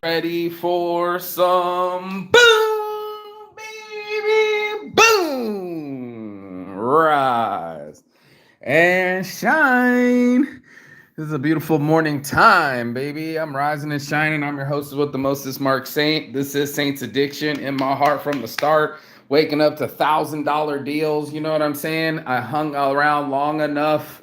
Ready for some boom, baby, boom, rise and shine. This is a beautiful morning time, baby. I'm rising and shining. I'm your hostess with the mostest, Mark Saint. This is Saint's Addiction in my heart from the start. Waking up to $1,000 deals. You know what I'm saying? I hung around long enough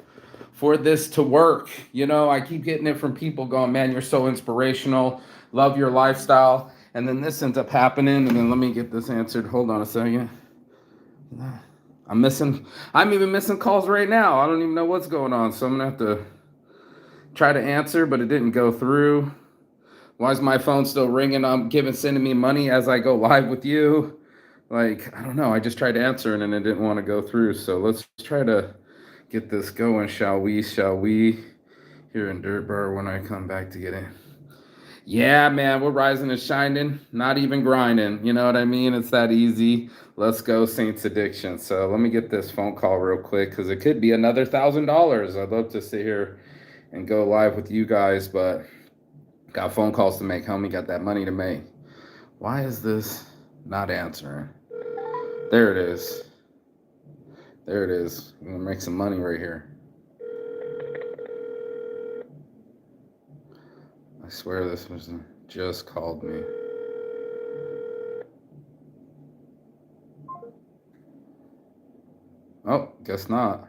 for this to work. I keep getting it from people going, man, you're so inspirational. Love your lifestyle. And then this ends up happening. And then let me get this answered. Hold on a second. I'm even missing calls right now. I don't even know what's going on. So I'm going to have to try to answer, but it didn't go through. Why is my phone still ringing? I'm sending me money as I go live with you. Like, I don't know. I just tried to answer and it didn't want to go through. So let's try to get this going, shall we? Shall we? Here in Dirt Bar when I come back to get in. Yeah, man, we're rising and shining, not even grinding. You know what I mean? It's that easy. Let's go, Saints Addiction. So let me get this phone call real quick because it could be another $1,000. I'd love to sit here and go live with you guys, but got phone calls to make. Homie, got that money to make. Why is this not answering? There it is. There it is. I'm gonna make some money right here. I swear this person just called me. Oh, guess not.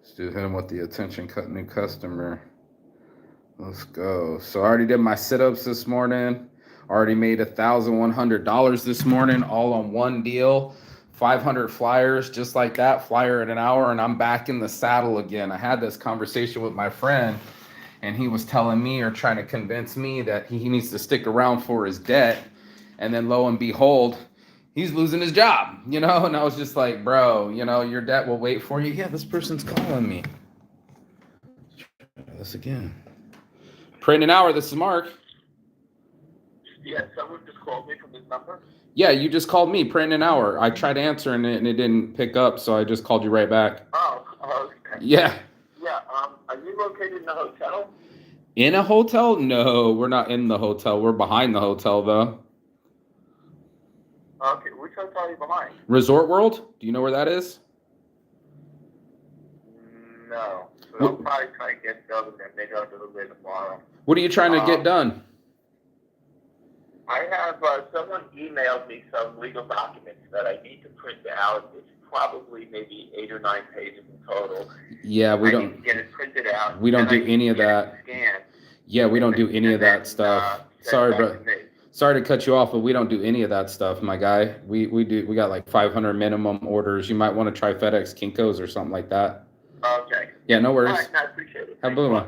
Let's do hit him with the attention cut new customer. Let's go. So I already did my sit-ups this morning. Already made $1,100 this morning, all on one deal. 500 flyers, just like that, flyer in an hour, and I'm back in the saddle again. I had this conversation with my friend, and he was telling me or trying to convince me that he needs to stick around for his debt. And then lo and behold, he's losing his job, And I was just like, bro, your debt will wait for you. Yeah, this person's calling me. Let's try this again. Print an hour, this is Mark. Yeah, someone just called me from this number. Yeah, you just called me, print an hour. I tried answering it and it didn't pick up, so I just called you right back. Oh, okay. Yeah. Yeah, are you located in the hotel? In a hotel? No, we're not in the hotel. We're behind the hotel, though. Okay, which hotel are you behind? Resort World? Do you know where that is? No, but I'll probably try to get done and then maybe I'll do it tomorrow. What are you trying to get done? I have someone emailed me some legal documents that I need to print out. It's probably maybe 8 or 9 pages in total. Yeah, I need to get it printed out. We don't do any of that. Scanned. Yeah, we don't do any of that stuff. Sorry, bro. Sorry to cut you off, but we don't do any of that stuff, my guy. We got like 500 minimum orders. You might want to try FedEx Kinko's or something like that. Okay. Yeah, no worries. All right, I appreciate it. Have a good one.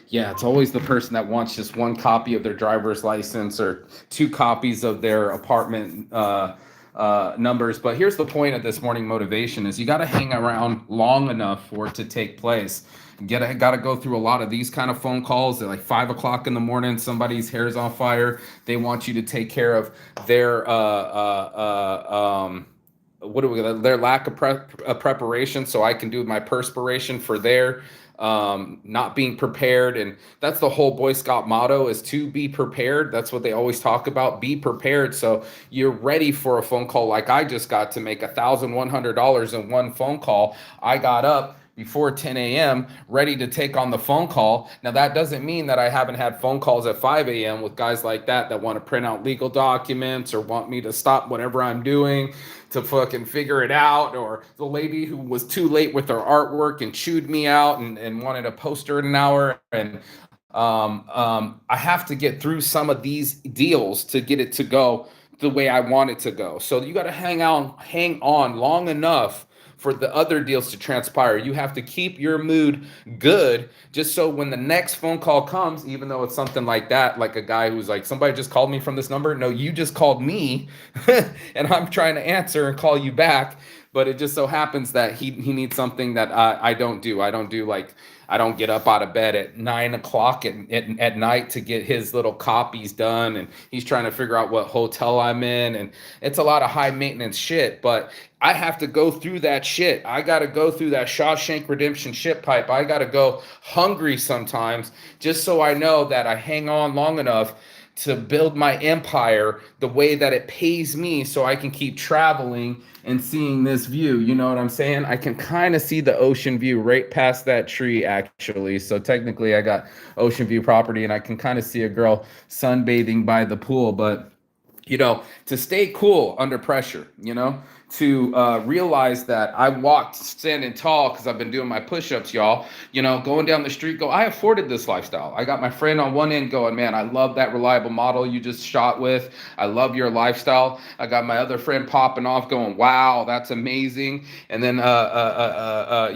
Yeah, it's always the person that wants just one copy of their driver's license or 2 copies of their apartment numbers. But here's the point of this morning motivation is you got to hang around long enough for it to take place. Got to go through a lot of these kind of phone calls at like 5 o'clock in the morning. Somebody's hair's on fire. They want you to take care of their their lack of preparation, so I can do my perspiration for their not being prepared. And that's the whole Boy Scout motto, is to be prepared. That's what they always talk about. Be prepared, so you're ready for a phone call. Like I just got to make $1,100 in one phone call. I got up before 10 a.m. ready to take on the phone call. Now that doesn't mean that I haven't had phone calls at 5 a.m. with guys like that want to print out legal documents or want me to stop whatever I'm doing to fucking figure it out, or the lady who was too late with her artwork and chewed me out and wanted a poster in an hour. And I have to get through some of these deals to get it to go the way I want it to go. So you got to hang on long enough for the other deals to transpire. You have to keep your mood good, just so when the next phone call comes, even though it's something like that, like a guy who's like, somebody just called me from this number. No, you just called me and I'm trying to answer and call you back. but it just so happens that he needs something that I don't do. I don't do like, I don't get up out of bed at 9 o'clock at night to get his little copies done. And he's trying to figure out what hotel I'm in. And it's a lot of high maintenance shit, but I have to go through that shit. I got to go through that Shawshank Redemption shit pipe. I got to go hungry sometimes just so I know that I hang on long enough to build my empire the way that it pays me so I can keep traveling and seeing this view. You know what I'm saying? I can kind of see the ocean view right past that tree, actually. So technically I got ocean view property and I can kind of see a girl sunbathing by the pool. But, you know, to stay cool under pressure, you know, to realize that I walked standing tall because I've been doing my push-ups, y'all, you know, going down the street, I afforded this lifestyle. I got my friend on one end going, man, I love that reliable model you just shot with. I love your lifestyle. I got my other friend popping off going, wow, that's amazing. And then,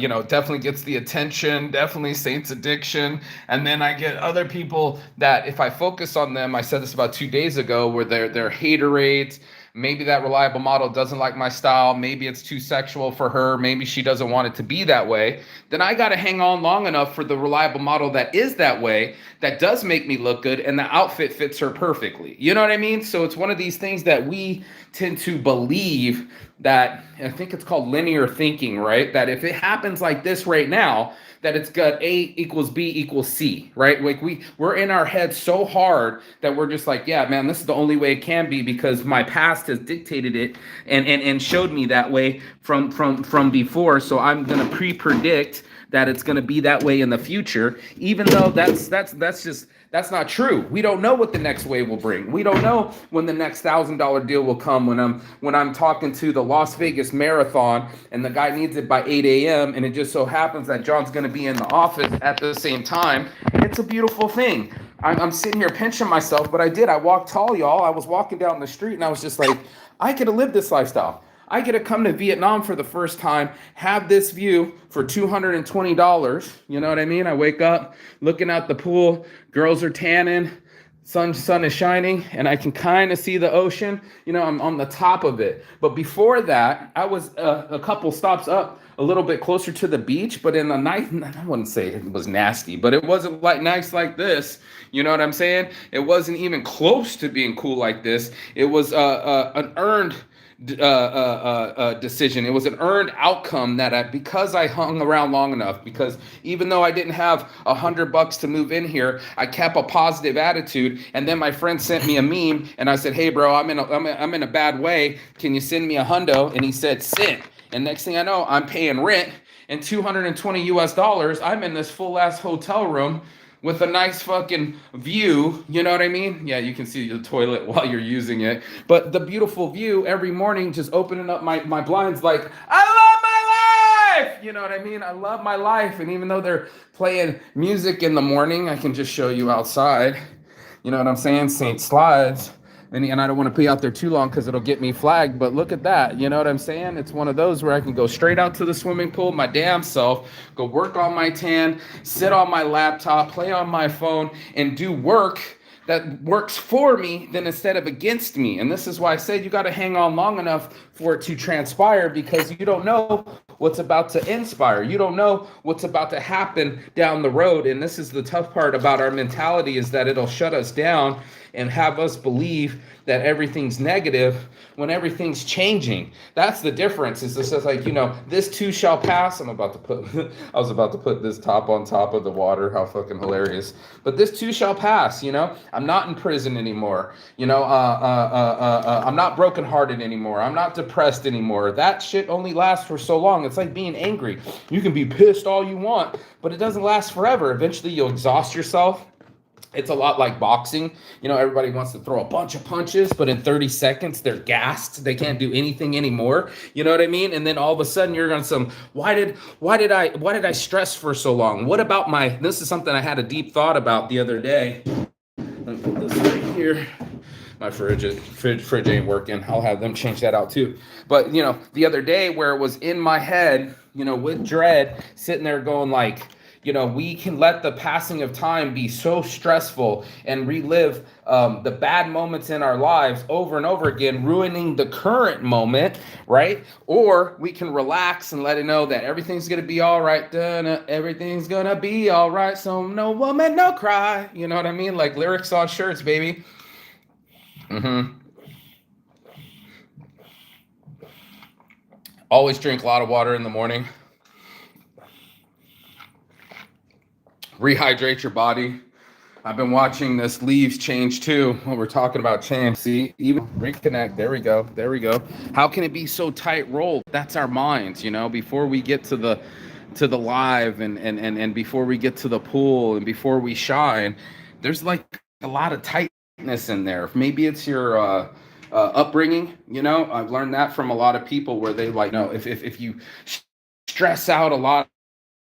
you know, definitely gets the attention, definitely Saints Addiction. And then I get other people that if I focus on them, I said this about 2 days ago, where they're haterades. Maybe that reliable model doesn't like my style. Maybe it's too sexual for her. Maybe she doesn't want it to be that way. Then I got to hang on long enough for the reliable model that is that way, that does make me look good, and the outfit fits her perfectly. You know what I mean? So it's one of these things that we tend to believe that, I think it's called linear thinking, right? That if it happens like this right now, that it's got A equals B equals C, right? Like we're in our head so hard that we're just like, yeah, man, this is the only way it can be because my past has dictated it and showed me that way from before. So I'm gonna pre-predict that it's gonna be that way in the future, even though that's not true. We don't know what the next wave will bring. We don't know when the next $1,000 deal will come. When I'm talking to the Las Vegas Marathon and the guy needs it by 8 a.m. and it just so happens that John's going to be in the office at the same time. It's a beautiful thing. I'm sitting here pinching myself, but I did. I walked tall, y'all. I was walking down the street and I was just like, I could have lived this lifestyle. I get to come to Vietnam for the first time, have this view for $220. You know what I mean? I wake up looking out the pool, girls are tanning, sun is shining, and I can kind of see the ocean. You know, I'm on the top of it. But before that, I was a couple stops up, a little bit closer to the beach, but in the night, I wouldn't say it was nasty, but it wasn't like nice like this. You know what I'm saying? It wasn't even close to being cool like this. It was an earned decision. It was an earned outcome that because I hung around long enough, because even though I didn't have $100 to move in here, I kept a positive attitude. And then my friend sent me a meme and I said, hey bro, I'm in a bad way. Can you send me a hundo? And he said, send. And next thing I know, I'm paying rent and $220. I'm in this full ass hotel room with a nice fucking view, you know what I mean? Yeah, you can see the toilet while you're using it. But the beautiful view every morning, just opening up my blinds like, I love my life! You know what I mean? I love my life. And even though they're playing music in the morning, I can just show you outside. You know what I'm saying? St. Slides. And I don't want to be out there too long because it'll get me flagged. But look at that. You know what I'm saying? It's one of those where I can go straight out to the swimming pool, my damn self, go work on my tan, sit on my laptop, play on my phone, and do work that works for me than instead of against me. And this is why I said you got to hang on long enough for it to transpire, because you don't know what's about to inspire. You don't know what's about to happen down the road. And this is the tough part about our mentality, is that it'll shut us down and have us believe that everything's negative when everything's changing. That's the difference. It's just like, you know, this too shall pass. I was about to put this top on top of the water. How fucking hilarious. But this too shall pass, you know? I'm not in prison anymore. You know, I'm not brokenhearted anymore. I'm not depressed anymore. That shit only lasts for so long. It's like being angry. You can be pissed all you want, but it doesn't last forever. Eventually you'll exhaust yourself. It's a lot like boxing. You know, everybody wants to throw a bunch of punches, but in 30 seconds, they're gassed. They can't do anything anymore. You know what I mean? And then all of a sudden you're on some, why did I stress for so long? What about this is something I had a deep thought about the other day. Let me put this right here. My fridge ain't working. I'll have them change that out too. But, you know, the other day where it was in my head, you know, with dread, sitting there going like, we can let the passing of time be so stressful and relive the bad moments in our lives over and over again, ruining the current moment, right? Or we can relax and let it know that everything's gonna be all right. Everything's gonna be all right. So no woman, no cry. You know what I mean? Like lyrics on shirts, baby. Mm-hmm. Always drink a lot of water in the morning. Rehydrate your body. I've been watching this leaves change too. When we're talking about change, see, even reconnect. There we go. There we go. How can it be so tight rolled? That's our minds, before we get to the live and before we get to the pool and before we shine, there's like a lot of tightness in there. Maybe it's your upbringing. I've learned that from a lot of people where they like, no, if you stress out a lot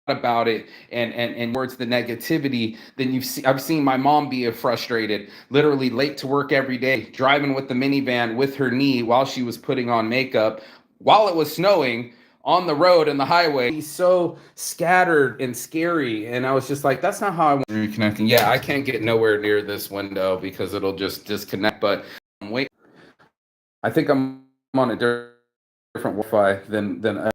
about it and towards the negativity, then I've seen my mom be frustrated, literally late to work every day, driving with the minivan with her knee while she was putting on makeup while it was snowing on the road and the highway. He's so scattered and scary, and I was just like, that's not how I want to reconnecting. Yeah, I can't get nowhere near this window because it'll just disconnect. But wait, I think I'm on a different Wi-Fi than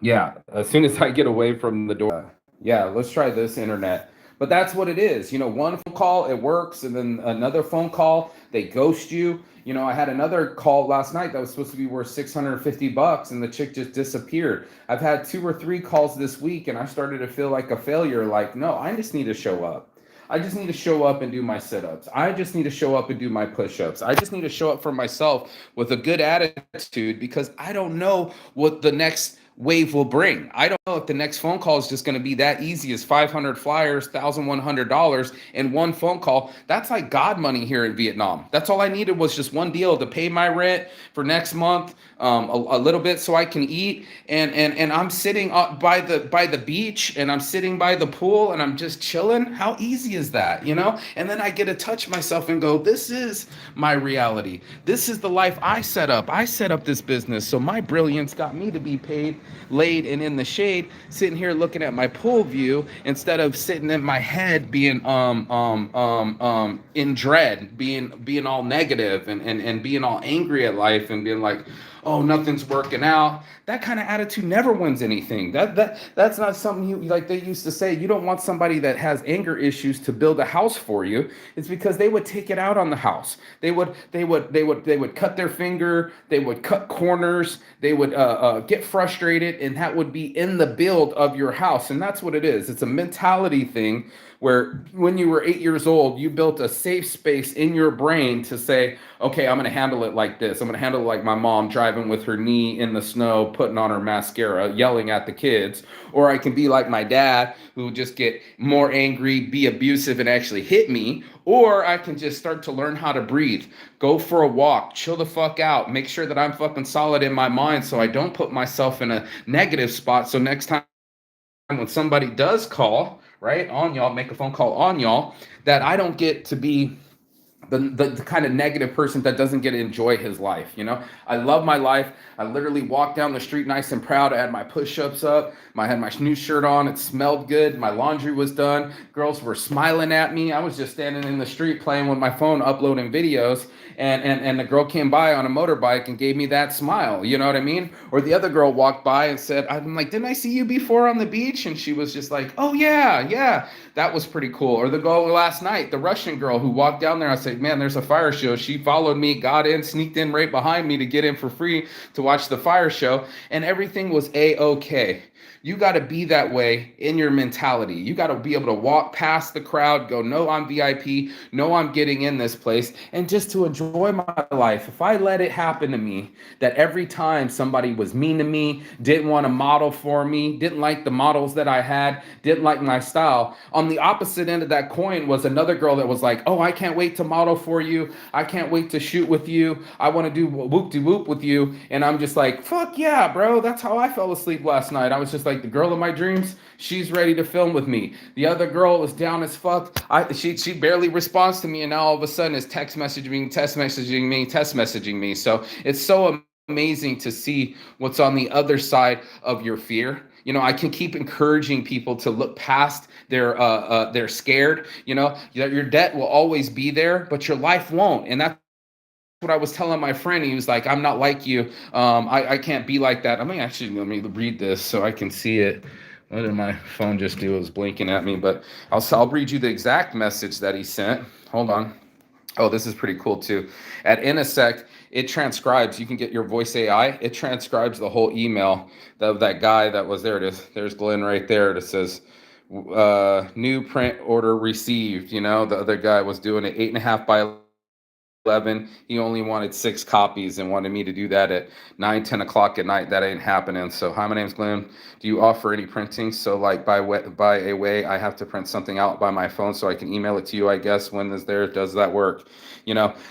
yeah, as soon as I get away from the door. Yeah, let's try this internet. But that's what it is. One phone call, it works, and then another phone call, they ghost you. I had another call last night that was supposed to be worth $650, and the chick just disappeared. I've had 2 or 3 calls this week, and I started to feel like a failure. Like, no, I just need to show up. I just need to show up and do my sit-ups. I just need to show up and do my push-ups. I just need to show up for myself with a good attitude, because I don't know what the next wave will bring. I don't know if the next phone call is just going to be that easy as 500 flyers, $1,100 in one phone call. That's like God money here in Vietnam. That's all I needed was just one deal to pay my rent for next month, a little bit so I can eat. And I'm sitting by the beach, and I'm sitting by the pool, and I'm just chilling. How easy is that, And then I get to touch myself and go, this is my reality. This is the life I set up. I set up this business, so my brilliance got me to be paid, laid, and in the shade, sitting here looking at my pool view instead of sitting in my head being in dread, being all negative and being all angry at life and being like, oh, nothing's working out. That kind of attitude never wins anything. That's not something you like. They used to say, you don't want somebody that has anger issues to build a house for you. It's because they would take it out on the house. They would cut their finger. They would cut corners. They would get frustrated, and that would be in the build of your house. And that's what it is. It's a mentality thing where when you were 8 years old, you built a safe space in your brain to say, okay, I'm going to handle it like this. I'm going to handle it like my mom driving with her knee in the snow, putting on her mascara, yelling at the kids. Or I can be like my dad, who would just get more angry, be abusive, and actually hit me. Or I can just start to learn how to breathe, go for a walk, chill the fuck out, make sure that I'm fucking solid in my mind so I don't put myself in a negative spot. So next time when somebody does call, right, on y'all, make a phone call on y'all, that I don't get to be the kind of negative person that doesn't get to enjoy his life. I love my life. I literally walked down the street nice and proud. I had my push-ups up. I had my new shirt on. It smelled good. My laundry was done. Girls were smiling at me. I was just standing in the street playing with my phone, uploading videos. And the girl came by on a motorbike and gave me that smile. You know what I mean? Or the other girl walked by and said, I'm like, didn't I see you before on the beach? And she was just like, oh, yeah. That was pretty cool. Or the girl last night, the Russian girl who walked down there, I said, man, there's a fire show. She followed me, got in, sneaked in right behind me to get in for free to watch the fire show. And everything was A-okay. You got to be that way in your mentality. You got to be able to walk past the crowd, go, no, I'm VIP, no, I'm getting in this place, and just to enjoy my life. If I let it happen to me, that every time somebody was mean to me, didn't want to model for me, didn't like the models that I had, didn't like my style, on the opposite end of that coin was another girl that was like, oh, I can't wait to model for you. I can't wait to shoot with you. I want to do whoop-de-whoop with you. And I'm just like, fuck yeah, bro. That's how I fell asleep last night. I was just like, the girl of my dreams, she's ready to film with me. The other girl was down as fuck. She barely responds to me, and now all of a sudden is text messaging me. So it's so amazing to see what's on the other side of your fear. I can keep encouraging people to look past their scared. Your debt will always be there, but your life won't. And that's what I was telling my friend. He was like, I'm not like you. I can't be like that. I mean, actually, let me read this so I can see it. What did my phone just do? It was blinking at me, but I'll read you the exact message that he sent. Hold on. Oh, this is pretty cool too. At Inisec, it transcribes. You can get your voice AI. It transcribes the whole email of that guy that was there. It is. There's Glenn right there. That says, new print order received. The other guy was doing it 8.5 by 11. He only wanted 6 copies and wanted me to do that at 9, 10 o'clock at night. That ain't happening. So, hi, my name's Glenn. Do you offer any printing? So, like, by a way, I have to print something out by my phone so I can email it to you, I guess. When is there? Does that work?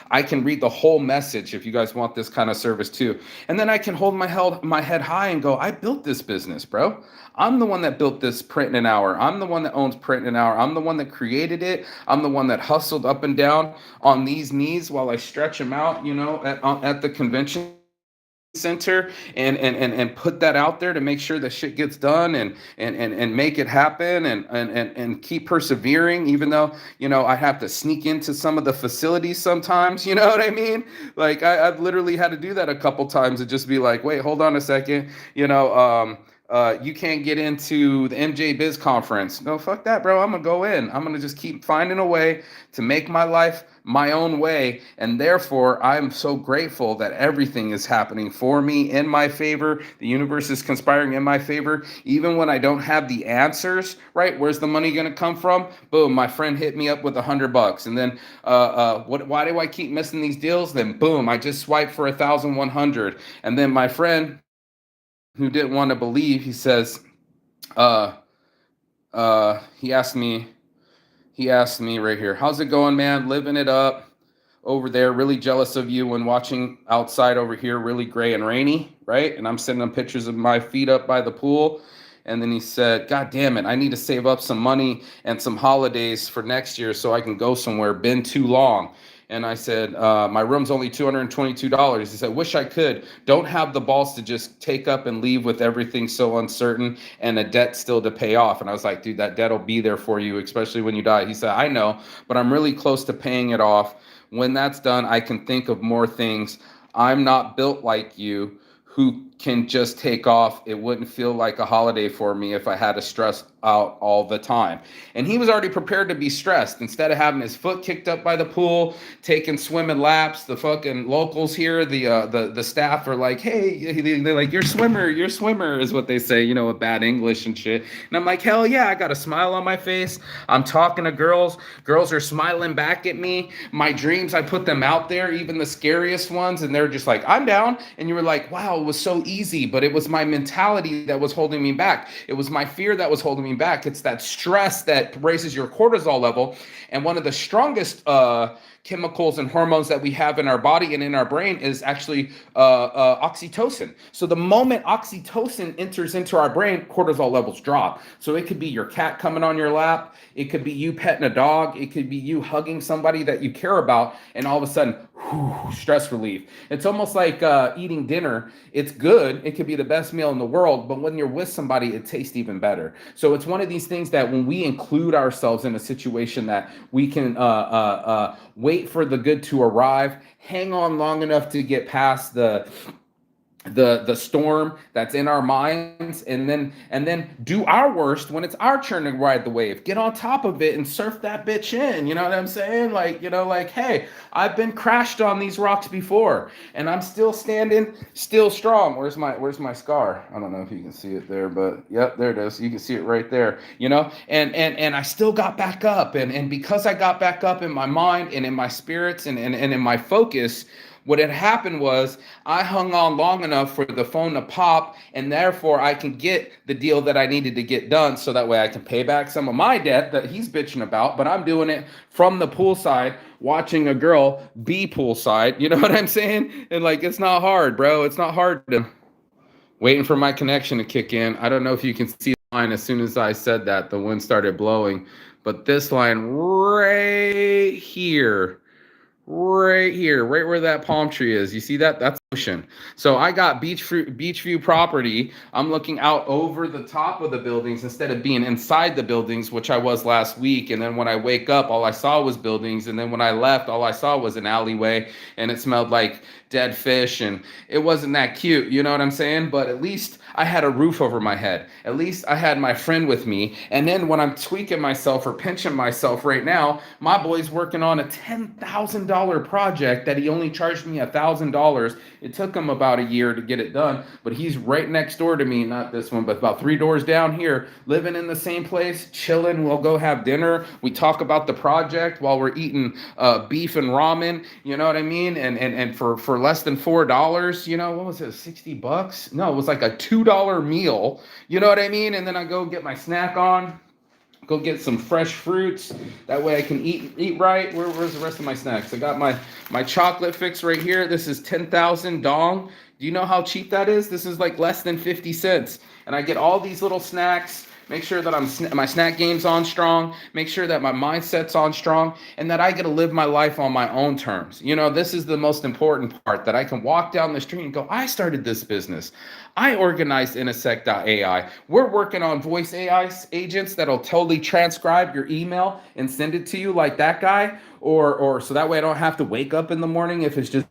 I can read the whole message if you guys want this kind of service too. And then I can hold my head high and go, I built this business, bro. I'm the one that built this Print in an Hour. I'm the one that owns Print in an Hour. I'm the one that created it. I'm the one that hustled up and down on these knees while I stretch them out, at the convention center, and put that out there to make sure that shit gets done, and make it happen, and keep persevering, even though I have to sneak into some of the facilities sometimes. You know what I mean? Like, I've literally had to do that a couple times and just be like, wait, hold on a second. You can't get into the MJ Biz conference. No, fuck that, bro. I'm gonna go in. I'm gonna just keep finding a way to make my life my own way. And therefore, I'm so grateful that everything is happening for me in my favor. The universe is conspiring in my favor. Even when I don't have the answers, right? Where's the money gonna come from? Boom, my friend hit me up with $100. And then why do I keep missing these deals? Then boom, I just swiped for 1,100. And then my friend, who didn't want to believe, he says, he asked me right here, how's it going, man? Living it up over there. Really jealous of you when watching outside over here, really gray and rainy, right? And I'm sending him pictures of my feet up by the pool. And then he said, God damn it, I need to save up some money and some holidays for next year so I can go somewhere. Been too long. And I said, my room's only $222. He said, wish I could. Don't have the balls to just take up and leave with everything so uncertain and a debt still to pay off. And I was like, dude, that debt will be there for you, especially when you die. He said, I know, but I'm really close to paying it off. When that's done, I can think of more things. I'm not built like you, who can just take off. It wouldn't feel like a holiday for me if I had to stress out all the time. And he was already prepared to be stressed. Instead of having his foot kicked up by the pool, taking swimming laps, the fucking locals here, the staff are like, hey, they're like, you're swimmer is what they say, with bad English and shit. And I'm like, hell yeah, I got a smile on my face. I'm talking to girls. Girls are smiling back at me. My dreams, I put them out there, even the scariest ones, and they're just like, I'm down. And you were like, wow, it was so easy, but it was my mentality that was holding me back. It was my fear that was holding me back. It's that stress that raises your cortisol level. And one of the strongest chemicals and hormones that we have in our body and in our brain is actually oxytocin. So the moment oxytocin enters into our brain, cortisol levels drop. So it could be your cat coming on your lap. It could be you petting a dog. It could be you hugging somebody that you care about. And all of a sudden, stress relief. It's almost like eating dinner. It's good. It could be the best meal in the world, but when you're with somebody, it tastes even better. So it's one of these things that when we include ourselves in a situation that we can wait for the good to arrive, hang on long enough to get past the storm that's in our minds, and then do our worst when it's our turn to ride the wave. Get on top of it and surf that bitch in. You know what I'm saying? Like, hey, I've been crashed on these rocks before, and I'm still standing, still strong. Where's my scar? I don't know if you can see it there, but yep, there it is. You can see it right there. And I still got back up, and because I got back up in my mind and in my spirits and in my focus, what had happened was I hung on long enough for the phone to pop, and therefore I can get the deal that I needed to get done, so that way I can pay back some of my debt that he's bitching about, but I'm doing it from the poolside, watching a girl be poolside. You know what I'm saying? And like, it's not hard, bro. It's not hard. Waiting for my connection to kick in. I don't know if you can see the line. As soon as I said that, the wind started blowing. But this line right here, right where that palm tree is. You see that? That's ocean. So I got beach view property. I'm looking out over the top of the buildings instead of being inside the buildings, which I was last week. And then when I wake up, all I saw was buildings. And then when I left, all I saw was an alleyway, and it smelled like dead fish, and it wasn't that cute, you know what I'm saying? But at least I had a roof over my head. At least I had my friend with me. And then when I'm tweaking myself or pinching myself right now, my boy's working on a $10,000 project that he only charged me $1,000. It took him about a year to get it done, but he's right next door to me, not this one, but about 3 doors down here, living in the same place, chilling. We'll go have dinner. We talk about the project while we're eating beef and ramen, you know what I mean? And for less than $4, you know, what was it, 60 bucks? No, it was like a $2 meal, you know what I mean? And then I go get my snack on, go get some fresh fruits. That way I can eat right. Where's the rest of my snacks? I got my chocolate fix right here. This is 10,000 dong. Do you know how cheap that is? This is like less than 50 cents. And I get all these little snacks. Make sure that my snack game's on strong. Make sure that my mindset's on strong, and that I get to live my life on my own terms. You know, this is the most important part, that I can walk down the street and go, I started this business. I organized Intersect.ai. We're working on voice AI agents that'll totally transcribe your email and send it to you like that guy, or so that way I don't have to wake up in the morning if it's just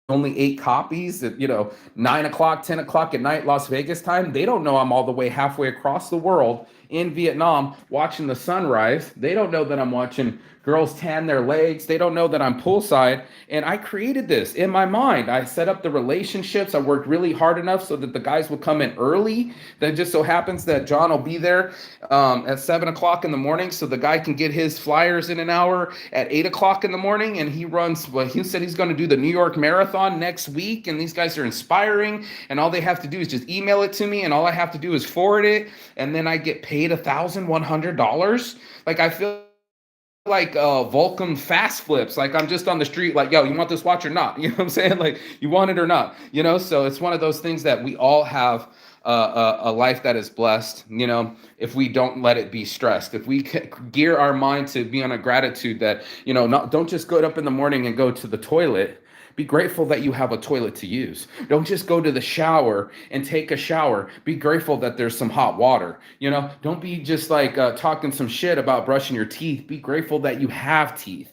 only 8 copies at 9 o'clock, 10 o'clock at night, Las Vegas time. They don't know I'm all the way halfway across the world in Vietnam watching the sunrise. They don't know that I'm watching girls tan their legs. They don't know that I'm poolside. And I created this in my mind. I set up the relationships. I worked really hard enough so that the guys will come in early. Then just so happens that John will be there at 7 o'clock in the morning, so the guy can get his flyers in an hour at 8 o'clock in the morning. And he runs, well, he said he's going to do the New York Marathon next week. And these guys are inspiring. And all they have to do is just email it to me. And all I have to do is forward it. And then I get paid $1,100. Like, I feel like Vulcan fast flips. Like, I'm just on the street, like, yo, you want this watch or not? You know what I'm saying? Like, you want it or not? You know, so it's one of those things that we all have a life that is blessed, you know, if we don't let it be stressed, if we gear our mind to be on a gratitude that, don't just get up in the morning and go to the toilet. Be grateful that you have a toilet to use. Don't just go to the shower and take a shower. Be grateful that there's some hot water. Don't be just like talking some shit about brushing your teeth. Be grateful that you have teeth.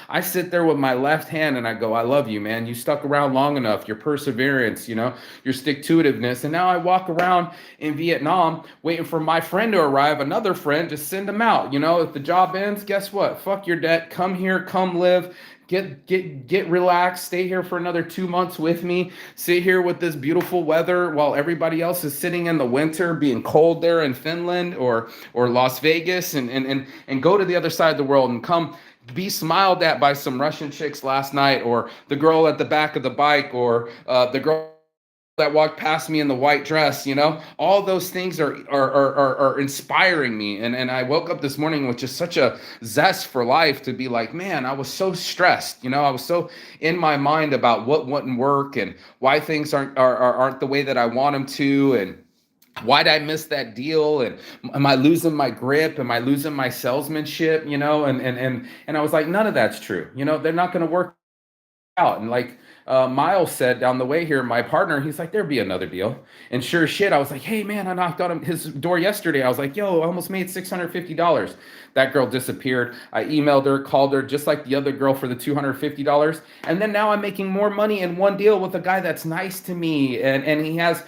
I sit there with my left hand and I go, I love you, man. You stuck around long enough. Your perseverance, your stick-to-itiveness. And now I walk around in Vietnam waiting for my friend to arrive, another friend, just send them out. If the job ends, guess what? Fuck your debt. Come here, come live. Get relaxed, stay here for another 2 months with me, sit here with this beautiful weather while everybody else is sitting in the winter being cold there in Finland or Las Vegas, and go to the other side of the world and come be smiled at by some Russian chicks last night, or the girl at the back of the bike, or the girl that walked past me in the white dress. All those things are inspiring me. And I woke up this morning with just such a zest for life to be like, man, I was so stressed. I was so in my mind about what wouldn't work and why things aren't the way that I want them to. And why did I miss that deal? And am I losing my grip? Am I losing my salesmanship? And I was like, none of that's true. They're not going to work out. And like Miles said down the way here, my partner, he's like, there'll be another deal. And sure as shit, I was like, hey man, I knocked on his door yesterday. I was like, yo, I almost made $650. That girl disappeared. I emailed her, called her, just like the other girl, for the $250. And then now I'm making more money in one deal with a guy that's nice to me. And he has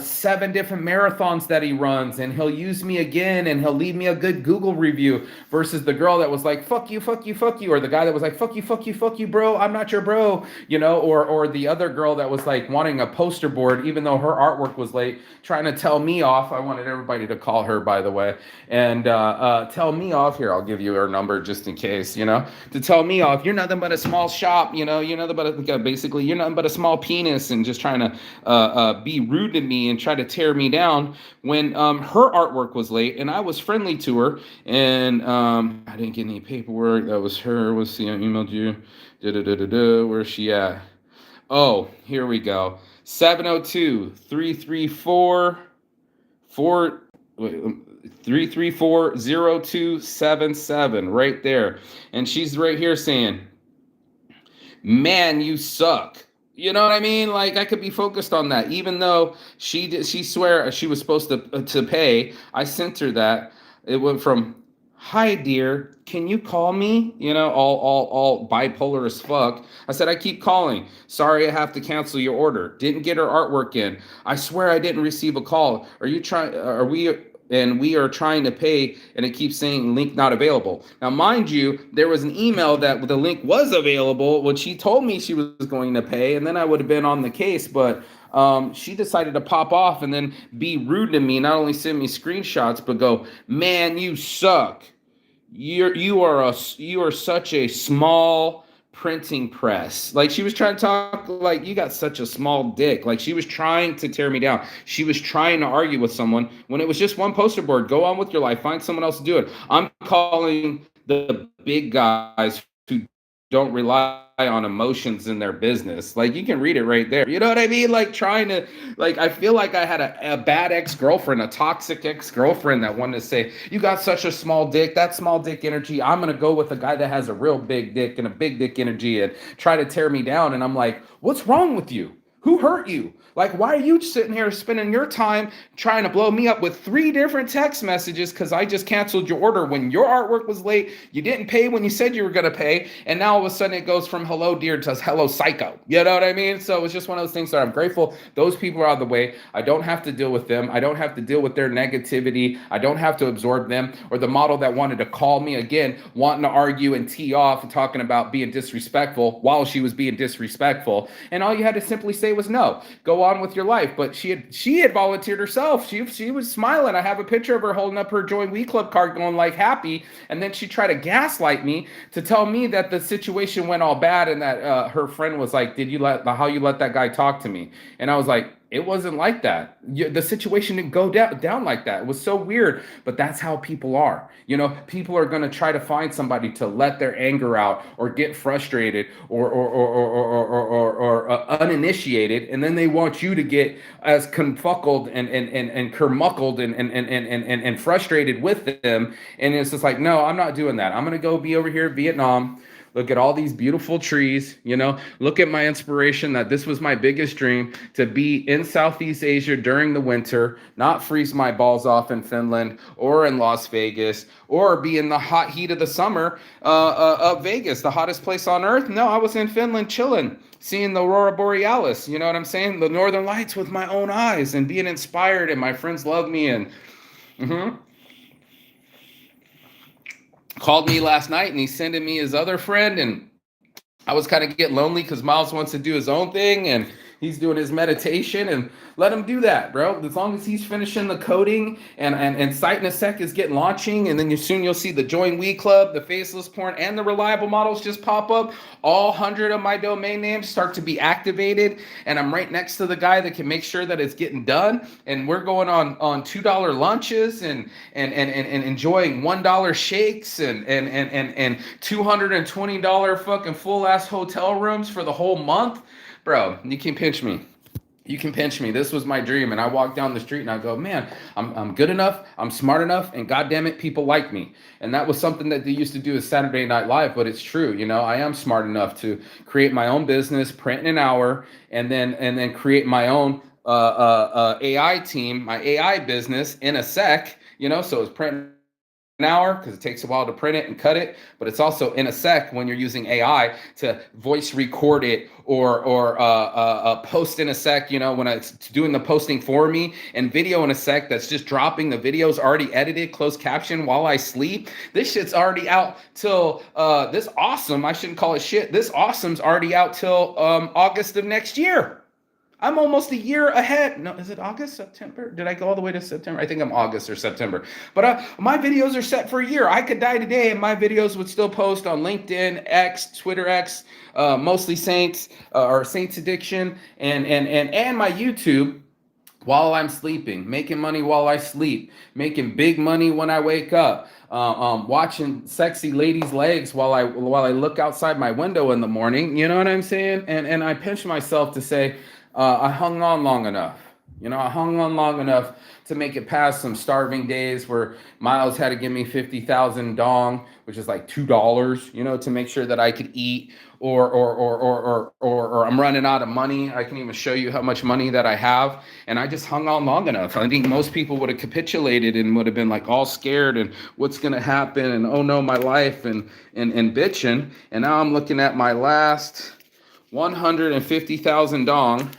7 different marathons that he runs, and he'll use me again, and he'll leave me a good Google review, versus the girl that was like, fuck you, fuck you, fuck you. Or the guy that was like, fuck you, fuck you, fuck you, bro. I'm not your bro. Or the other girl that was like wanting a poster board, even though her artwork was late, trying to tell me off. I wanted everybody to call her, by the way, and tell me off. Here, I'll give you her number just in case, to tell me off. You're nothing but a small shop, you're nothing but basically, you're nothing but a small penis, and just trying to be rude to me and try to tear me down when her artwork was late, and I was friendly to her, and I didn't get any paperwork. That was her. Let's see, I emailed you. Where's she at? Oh, here we go. 702-334 334-0277, right there. And she's right here saying, man, you suck. You know what I mean? Like I could be focused on that, even though she swear she was supposed to pay. I sent her that. It went from, "Hi dear, can you call me?" You know, all bipolar as fuck. I said, "I keep calling. Sorry, I have to cancel your order. Didn't get her artwork in. I swear I didn't receive a call. Are you trying? Are we?" And we are trying to pay, and it keeps saying link not available. Now, mind you, there was an email that the link was available when she told me she was going to pay, and then I would have been on the case. But she decided to pop off and then be rude to me. Not only send me screenshots, but go, "Man, you suck. You are such a small printing press." Like she was trying to talk like, "You got such a small dick." Like she was trying to tear me down. She was trying to argue with someone when it was just one poster board. Go on with your life. Find someone else to do it. I'm calling the big guys who don't rely on emotions in their business. Like you can read it right there. You know what I mean? Like trying to, like, I feel like I had a bad ex-girlfriend, a toxic ex-girlfriend that wanted to say, "You got such a small dick, that small dick energy. I'm going to go with a guy that has a real big dick and a big dick energy," and try to tear me down. And I'm like, what's wrong with you? Who hurt you? Like, why are you sitting here spending your time trying to blow me up with 3 different text messages because I just canceled your order when your artwork was late, you didn't pay when you said you were going to pay, and now all of a sudden it goes from hello dear to hello psycho. You know what I mean? So it's just one of those things that I'm grateful those people are out of the way. I don't have to deal with them. I don't have to deal with their negativity. I don't have to absorb them. Or the model that wanted to call me again, wanting to argue and tee off and talking about being disrespectful while she was being disrespectful. And all you had to simply say was no. Go on with your life. But she had volunteered herself. She was smiling. I have a picture of her holding up her Join We Club card going like happy. And then she tried to gaslight me to tell me that the situation went all bad and that her friend was like, how you let that guy talk to me? And I was like, it wasn't like that. The situation didn't go down like that. It was so weird, but that's how people are. You know, people are going to try to find somebody to let their anger out or get frustrated or uninitiated, and then they want you to get as confuckled and kermuckled and frustrated with them. And it's just like, no, I'm not doing that. I'm going to go be over here in Vietnam. Look at all these beautiful trees, you know, look at my inspiration that this was my biggest dream, to be in Southeast Asia during the winter, not freeze my balls off in Finland or in Las Vegas, or be in the hot heat of the summer of Vegas, the hottest place on earth. No, I was in Finland chilling, seeing the Aurora Borealis, you know what I'm saying? The Northern Lights with my own eyes and being inspired, and my friends love me. And called me last night and he's sending me his other friend, and I was kind of getting lonely because Miles wants to do his own thing and he's doing his meditation, and let him do that, bro. As long as he's finishing the coding and Sight in a Sec is getting launching, and then soon you'll see the Join We Club, the Faceless Porn, and the Reliable Models just pop up. All 100 of my domain names start to be activated, and I'm right next to the guy that can make sure that it's getting done. And we're going on $2 lunches and enjoying $1 shakes and $220 fucking full ass hotel rooms for the whole month. Bro, you can pinch me. You can pinch me. This was my dream. And I walk down the street and I go, man, I'm good enough. I'm smart enough. And goddamn it, people like me. And that was something that they used to do as Saturday Night Live. But it's true. You know, I am smart enough to create my own business, print in an hour, and then create my own AI team, my AI business in a sec. You know, so it's print an hour because it takes a while to print it and cut it, but it's also in a sec when you're using AI to voice record it or post in a sec, you know, when it's doing the posting for me, and video in a sec that's just dropping the videos already edited, closed caption while I sleep. This shit's already out till this awesome, I shouldn't call it shit, this awesome's already out till August of next year. I'm almost a year ahead. No, is it August, September? Did I go all the way to September? I think I'm August or September. But my videos are set for a year. I could die today and my videos would still post on LinkedIn, X, Twitter X, mostly Saints or Saints Addiction, and my YouTube while I'm sleeping, making money while I sleep, making big money when I wake up. Watching sexy ladies' legs while I look outside my window in the morning. You know what I'm saying? And I pinch myself to say, I hung on long enough. You know, I hung on long enough to make it past some starving days where Miles had to give me 50,000 dong, which is like $2, you know, to make sure that I could eat, or I'm running out of money. I can even show you how much money that I have. And I just hung on long enough. I think most people would have capitulated and would have been like all scared and what's going to happen and oh no, my life and bitching. And now I'm looking at my last 150,000 dong.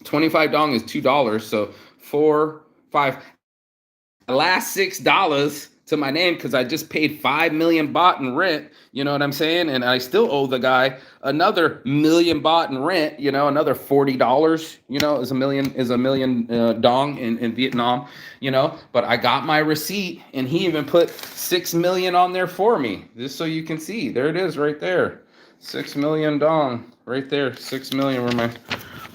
25 dong is $2, so 4 5. The last $6 to my name because I just paid 5 million baht in rent. You know what I'm saying? And I still owe the guy another million baht in rent. You know, another $40. You know, is a million dong in Vietnam. You know, but I got my receipt, and he even put 6 million on there for me, just so you can see. There it is, right there. 6 million dong, right there. 6 million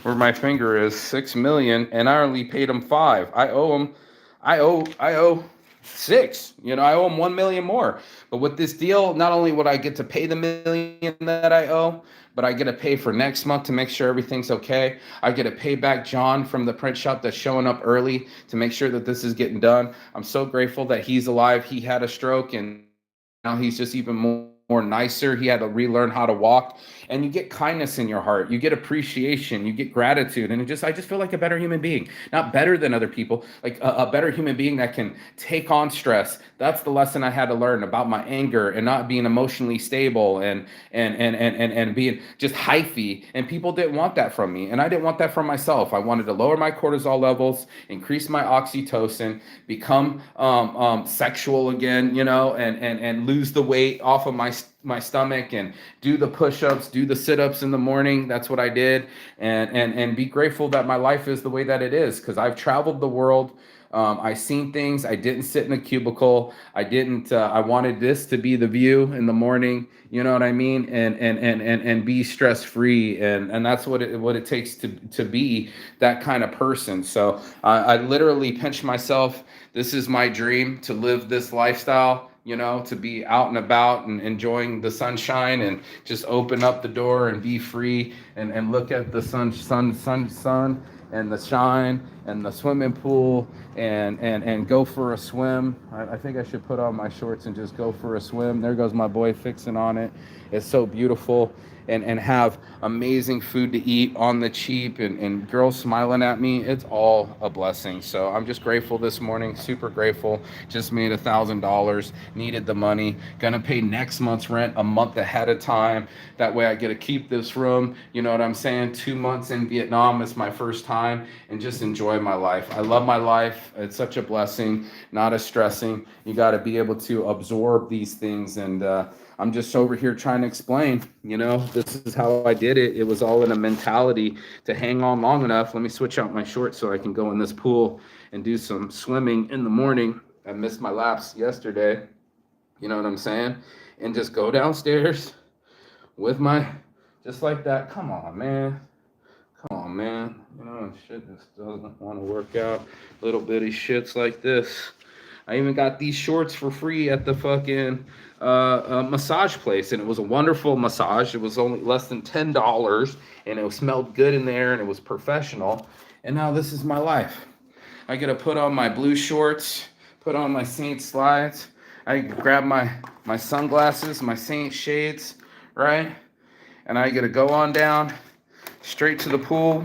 where my finger is. 6 million, and I only paid him 5. I owe 6. You know, I owe him 1 million more. But with this deal, not only would I get to pay the million that I owe, but I get to pay for next month to make sure everything's okay. I get to pay back John from the print shop that's showing up early to make sure that this is getting done. I'm so grateful that he's alive. He had a stroke, and now he's just even more nicer. He had to relearn how to walk, and you get kindness in your heart. You get appreciation. You get gratitude, and I just feel like a better human being. Not better than other people, like a better human being that can take on stress. That's the lesson I had to learn about my anger and not being emotionally stable and being just hyphy. And people didn't want that from me, and I didn't want that from myself. I wanted to lower my cortisol levels, increase my oxytocin, become sexual again, you know, and lose the weight off of my stomach and do the push-ups, do the sit-ups in the morning. That's what I did, and be grateful that my life is the way that it is, because I've traveled the world. I seen things. I didn't sit in a cubicle. I didn't. I wanted this to be the view in the morning. You know what I mean? And be stress free. And that's what it takes to be that kind of person. So I literally pinch myself. This is my dream, to live this lifestyle. You know, to be out and about and enjoying the sunshine and just open up the door and be free and look at the sun and the shine and the swimming pool and go for a swim. I think I should put on my shorts and just go for a swim. There goes my boy fixing on it. It's so beautiful. And have amazing food to eat on the cheap and girls smiling at me. It's all a blessing. So I'm just grateful this morning, super grateful. Just made $1,000, needed the money, gonna pay next month's rent a month ahead of time. That way I get to keep this room, you know what I'm saying? 2 months in Vietnam is my first time, and just enjoy my life. I love my life. It's such a blessing, not as stressing. You got to be able to absorb these things, and I'm just over here trying to explain, you know, this is how I did it. It was all in a mentality to hang on long enough. Let me switch out my shorts so I can go in this pool and do some swimming in the morning. I missed my laps yesterday, you know what I'm saying? And just go downstairs with just like that. Come on, man. Come on, man. You know, shit just doesn't want to work out. Little bitty shits like this. I even got these shorts for free at the fucking massage place, and it was a wonderful massage. It was only less than $10, and it smelled good in there, and it was professional. And now this is my life. I get to put on my blue shorts, put on my Saint slides. I grab my sunglasses, my Saint shades, right? And I get to go on down straight to the pool.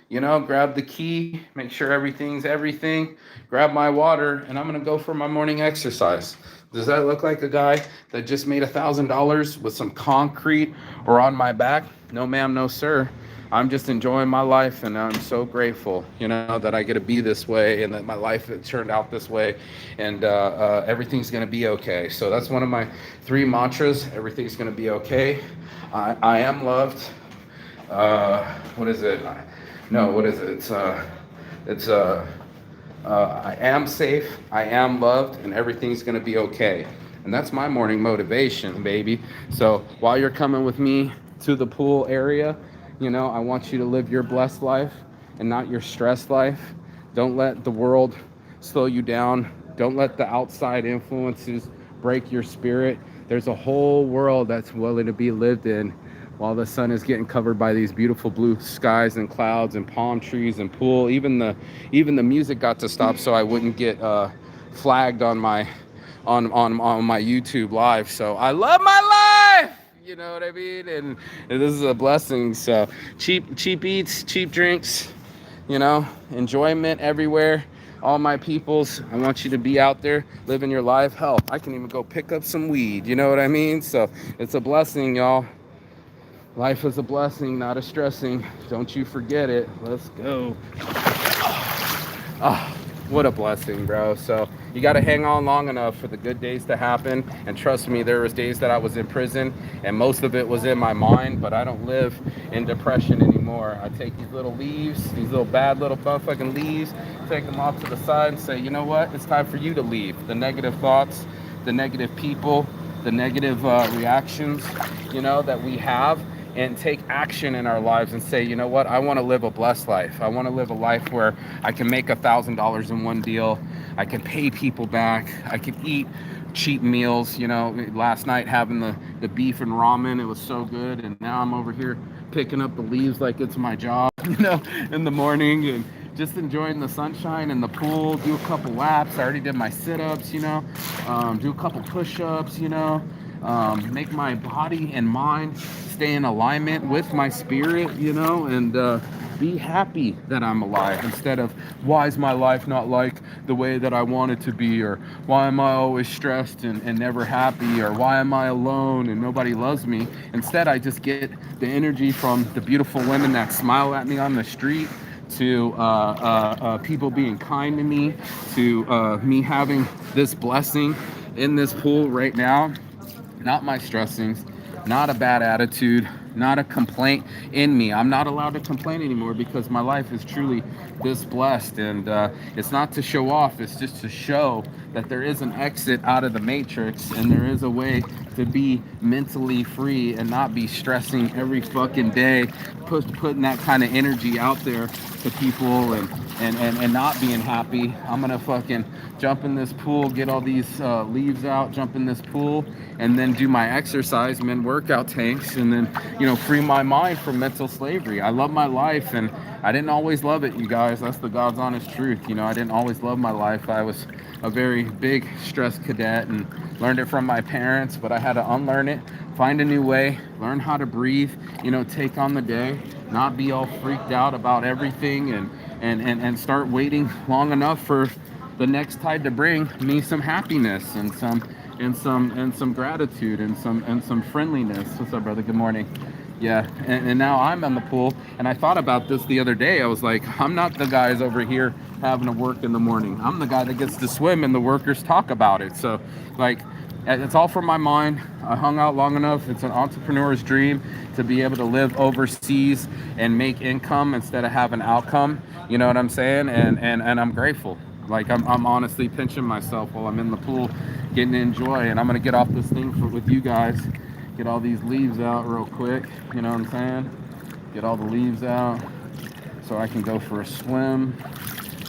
You know, grab the key, make sure everything's everything, grab my water, and I'm gonna go for my morning exercise. Does that look like a guy that just made $1,000 with some concrete or on my back? No, ma'am, no, sir. I'm just enjoying my life, and I'm so grateful, you know, that I get to be this way and that my life turned out this way, and everything's gonna be okay. So that's one of my 3 mantras. Everything's gonna be okay. I am loved. What is it? No, what is it? I am safe, I am loved, and everything's gonna be okay. And that's my morning motivation, baby. So while you're coming with me to the pool area, you know, I want you to live your blessed life and not your stressed life. Don't let the world slow you down. Don't let the outside influences break your spirit. There's a whole world that's willing to be lived in while the sun is getting covered by these beautiful blue skies and clouds and palm trees and pool. Even the music got to stop so I wouldn't get flagged on my on my YouTube live. So I love my life. You know what I mean? And this is a blessing. So cheap eats, cheap drinks, you know, enjoyment everywhere. All my peoples, I want you to be out there living your life. Hell, I can even go pick up some weed. You know what I mean? So it's a blessing, y'all. Life is a blessing, not a stressing. Don't you forget it. Let's go. Oh, what a blessing, bro. So you got to hang on long enough for the good days to happen. And trust me, there was days that I was in prison, and most of it was in my mind. But I don't live in depression anymore. I take these little leaves, these little bad little motherfucking leaves, take them off to the side, and say, you know what? It's time for you to leave. The negative thoughts, the negative people, the negative reactions, you know, that we have, and take action in our lives and say, you know what, I want to live a blessed life. I want to live a life where I can make $1,000 in one deal. I can pay people back. I can eat cheap meals. You know, last night having the beef and ramen, it was so good. And now I'm over here picking up the leaves like it's my job, you know, in the morning, and just enjoying the sunshine and the pool, do a couple laps. I already did my sit-ups, you know, do a couple push-ups, you know, make my body and mind stay in alignment with my spirit, you know, and be happy that I'm alive, instead of why is my life not like the way that I want it to be, or why am I always stressed and never happy, or why am I alone and nobody loves me. Instead, I just get the energy from the beautiful women that smile at me on the street, to people being kind to me, to me having this blessing in this pool right now. Not my stressings, not a bad attitude, not a complaint in me. I'm not allowed to complain anymore because my life is truly this blessed. And it's not to show off, it's just to show that there is an exit out of the matrix, and there is a way to be mentally free and not be stressing every fucking day, putting that kind of energy out there to people, and not being happy. I'm gonna fucking jump in this pool, get all these leaves out, jump in this pool, and then do my exercise, men workout tanks, and then, you know, free my mind from mental slavery. I love my life, and I didn't always love it, you guys. That's the God's honest truth. You know, I didn't always love my life. I was a very big stress cadet and learned it from my parents, but I had to unlearn it, find a new way, learn how to breathe, you know, take on the day, not be all freaked out about everything, and start waiting long enough for the next tide to bring me some happiness and some gratitude and some friendliness. What's up, brother? Good morning. Yeah, and now I'm in the pool, and I thought about this the other day. I was like, I'm not the guys over here having to work in the morning. I'm the guy that gets to swim, and the workers talk about it. So, like, it's all from my mind. I hung out long enough. It's an entrepreneur's dream to be able to live overseas and make income instead of having outcome. You know what I'm saying? And I'm grateful. Like, I'm honestly pinching myself while I'm in the pool, getting to enjoy. And I'm gonna get off this thing with you guys. Get all these leaves out real quick, you know what I'm saying? Get all the leaves out so I can go for a swim,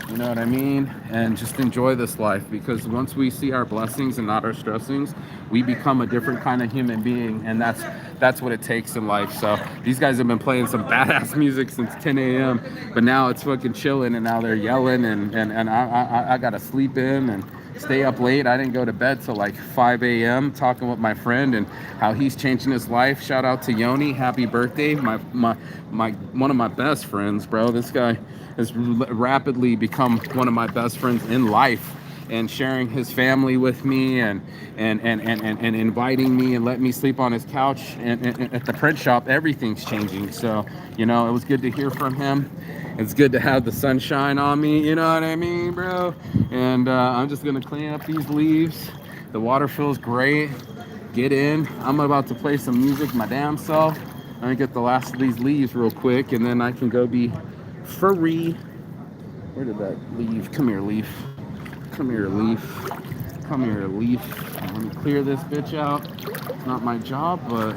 you know what I mean? And just enjoy this life, because once we see our blessings and not our stressings, we become a different kind of human being, and that's what it takes in life. So these guys have been playing some badass music since 10 a.m., but now it's fucking chilling, and now they're yelling, and I gotta sleep in and stay up late. I didn't go to bed till like 5 a.m. talking with my friend and how he's changing his life. Shout out to Yoni, happy birthday. My one of my best friends, bro. This guy has rapidly become one of my best friends in life, and sharing his family with me, and inviting me and letting me sleep on his couch and at the print shop. Everything's changing. So, you know, it was good to hear from him. It's good to have the sunshine on me, you know what I mean, bro? And I'm just gonna clean up these leaves. The water feels great. Get in. I'm about to play some music my damn self. Let me get the last of these leaves real quick, and then I can go be free. Where did that leaf? Come here, leaf. Come here, leaf. Come here, leaf. Let me clear this bitch out. It's not my job, but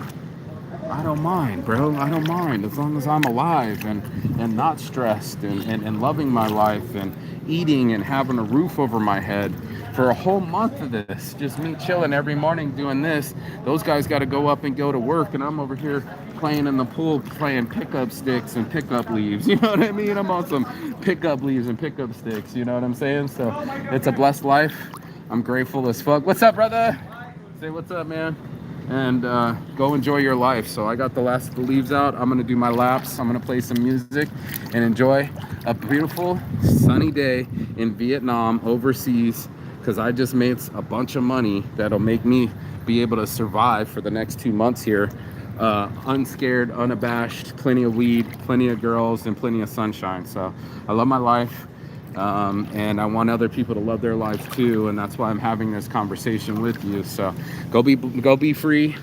I don't mind, bro. I don't mind, as long as I'm alive and not stressed, and loving my life and eating and having a roof over my head for a whole month of this. Just me chilling every morning doing this. Those guys got to go up and go to work, and I'm over here playing in the pool, playing pickup sticks and pickup leaves. You know what I mean? I'm on some pickup leaves and pickup sticks. You know what I'm saying? So it's a blessed life. I'm grateful as fuck. What's up, brother? Say what's up, man. And go enjoy your life. So I got the last of the leaves out. I'm gonna do my laps. I'm gonna play some music and enjoy a beautiful sunny day in Vietnam overseas, because I just made a bunch of money that'll make me be able to survive for the next 2 months here, unscared, unabashed, plenty of weed, plenty of girls, and plenty of sunshine. So I love my life, and I want other people to love their lives too, and that's why I'm having this conversation with you. So go be free,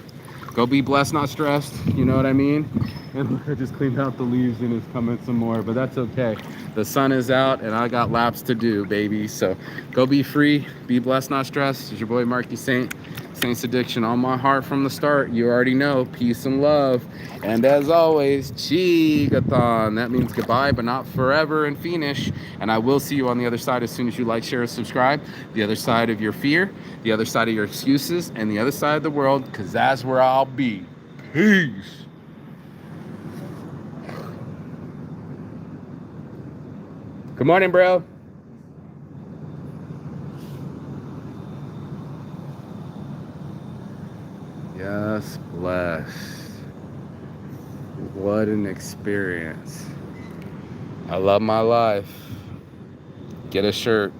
go be blessed, not stressed. You know what I mean? And I just cleaned out the leaves and it's coming some more, but that's okay. The sun is out and I got laps to do, baby. So go be free, be blessed, not stressed. It's your boy Marky Saint, Saints Addiction on my heart from the start. You already know, peace and love. And as always, Chigathon. That means goodbye, but not forever and finish. And I will see you on the other side as soon as you like, share, and subscribe. The other side of your fear, the other side of your excuses, and the other side of the world, because that's where I'll be. Peace. Good morning, bro. Yes, blessed. What an experience. I love my life. Get a shirt.